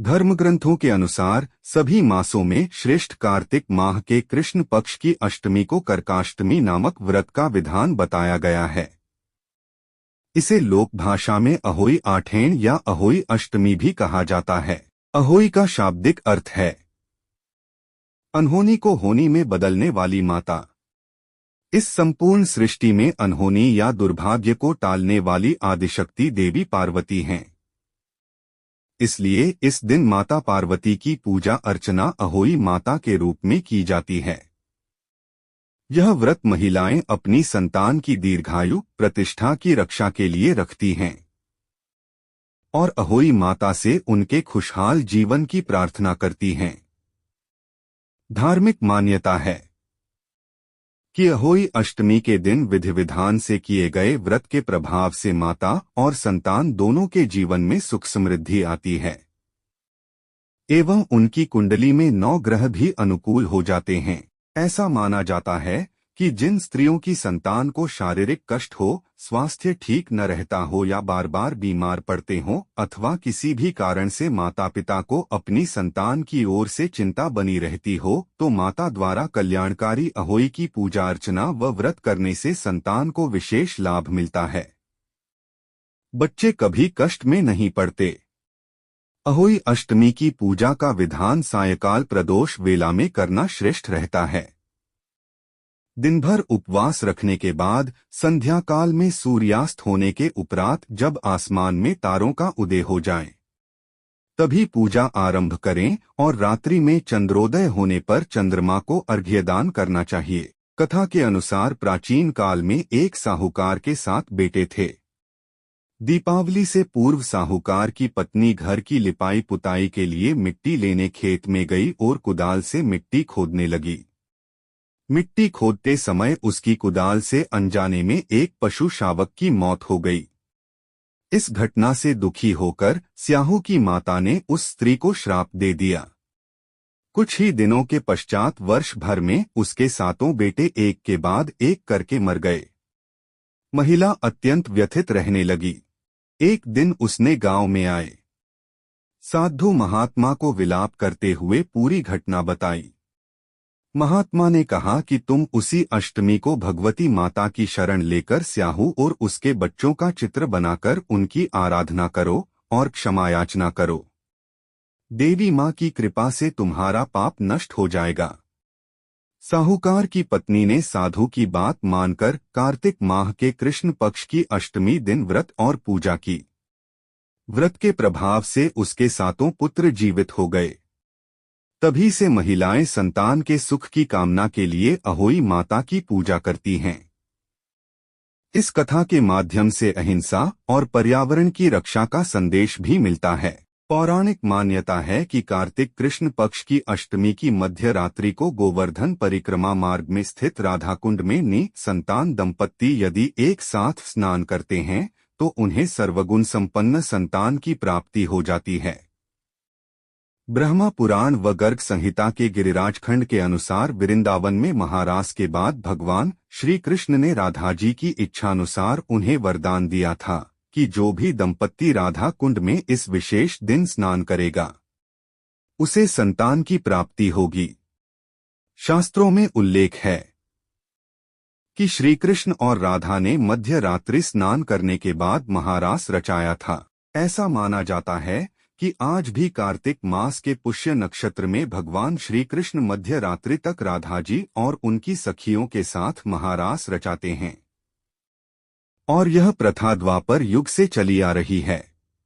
धर्मग्रंथों के अनुसार सभी मासों में श्रेष्ठ कार्तिक माह के कृष्ण पक्ष की अष्टमी को कर्काष्टमी नामक व्रत का विधान बताया गया है। इसे लोक भाषा में अहोई आठेण या अहोई अष्टमी भी कहा जाता है। अहोई का शाब्दिक अर्थ है अनहोनी को होनी में बदलने वाली माता। इस संपूर्ण सृष्टि में अनहोनी या दुर्भाग्य को टालने वाली आदिशक्ति देवी पार्वती हैं। इसलिए इस दिन माता पार्वती की पूजा अर्चना अहोई माता के रूप में की जाती है। यह व्रत महिलाएं अपनी संतान की दीर्घायु प्रतिष्ठा की रक्षा के लिए रखती हैं और अहोई माता से उनके खुशहाल जीवन की प्रार्थना करती हैं। धार्मिक मान्यता है कि अहोई अष्टमी के दिन विधि विधान से किए गए व्रत के प्रभाव से माता और संतान दोनों के जीवन में सुख समृद्धि आती है एवं उनकी कुंडली में 9 ग्रह भी अनुकूल हो जाते हैं। ऐसा माना जाता है कि जिन स्त्रियों की संतान को शारीरिक कष्ट हो, स्वास्थ्य ठीक न रहता हो या बार बार बीमार पड़ते हों अथवा किसी भी कारण से माता पिता को अपनी संतान की ओर से चिंता बनी रहती हो, तो माता द्वारा कल्याणकारी अहोई की पूजा अर्चना व व्रत करने से संतान को विशेष लाभ मिलता है। बच्चे कभी कष्ट में नहीं पड़ते। अहोई अष्टमी की पूजा का विधान सायकाल प्रदोष वेला में करना श्रेष्ठ रहता है। दिन भर उपवास रखने के बाद संध्या काल में सूर्यास्त होने के उपरांत जब आसमान में तारों का उदय हो जाए तभी पूजा आरंभ करें और रात्रि में चंद्रोदय होने पर चंद्रमा को अर्घ्यदान करना चाहिए। कथा के अनुसार प्राचीन काल में एक साहूकार के 7 बेटे थे। दीपावली से पूर्व साहूकार की पत्नी घर की लिपाई पुताई के लिए मिट्टी लेने खेत में गई और कुदाल से मिट्टी खोदने लगी। मिट्टी खोदते समय उसकी कुदाल से अनजाने में एक पशु शावक की मौत हो गई। इस घटना से दुखी होकर स्याहू की माता ने उस स्त्री को श्राप दे दिया। कुछ ही दिनों के पश्चात वर्ष भर में उसके 7 बेटे एक के बाद एक करके मर गए। महिला अत्यंत व्यथित रहने लगी। एक दिन उसने गांव में आए साधु महात्मा को विलाप करते हुए पूरी घटना बताई। महात्मा ने कहा कि तुम उसी अष्टमी को भगवती माता की शरण लेकर स्याहू और उसके बच्चों का चित्र बनाकर उनकी आराधना करो और क्षमा याचना करो। देवी माँ की कृपा से तुम्हारा पाप नष्ट हो जाएगा। साहूकार की पत्नी ने साधु की बात मानकर कार्तिक माह के कृष्ण पक्ष की अष्टमी दिन व्रत और पूजा की। व्रत के प्रभाव से उसके 7 पुत्र जीवित हो गए। तभी से महिलाएं संतान के सुख की कामना के लिए अहोई माता की पूजा करती हैं। इस कथा के माध्यम से अहिंसा और पर्यावरण की रक्षा का संदेश भी मिलता है। पौराणिक मान्यता है कि कार्तिक कृष्ण पक्ष की अष्टमी की मध्य रात्रि को गोवर्धन परिक्रमा मार्ग में स्थित राधा कुंड में संतान दंपत्ति यदि एक साथ स्नान करते हैं तो उन्हें सर्वगुण संपन्न संतान की प्राप्ति हो जाती है। ब्रह्मा पुराण व गर्ग संहिता के गिरिराज खंड के अनुसार वृंदावन में महारास के बाद भगवान श्री कृष्ण ने राधा जी की इच्छानुसार उन्हें वरदान दिया था कि जो भी दंपत्ति राधा कुंड में इस विशेष दिन स्नान करेगा उसे संतान की प्राप्ति होगी। शास्त्रों में उल्लेख है कि श्री कृष्ण और राधा ने मध्य रात्रि स्नान करने के बाद महारास रचाया था। ऐसा माना जाता है कि आज भी कार्तिक मास के पुष्य नक्षत्र में भगवान श्री कृष्ण मध्य रात्रि तक राधा जी और उनकी सखियों के साथ महारास रचाते हैं और यह प्रथा द्वापर युग से चली आ रही है।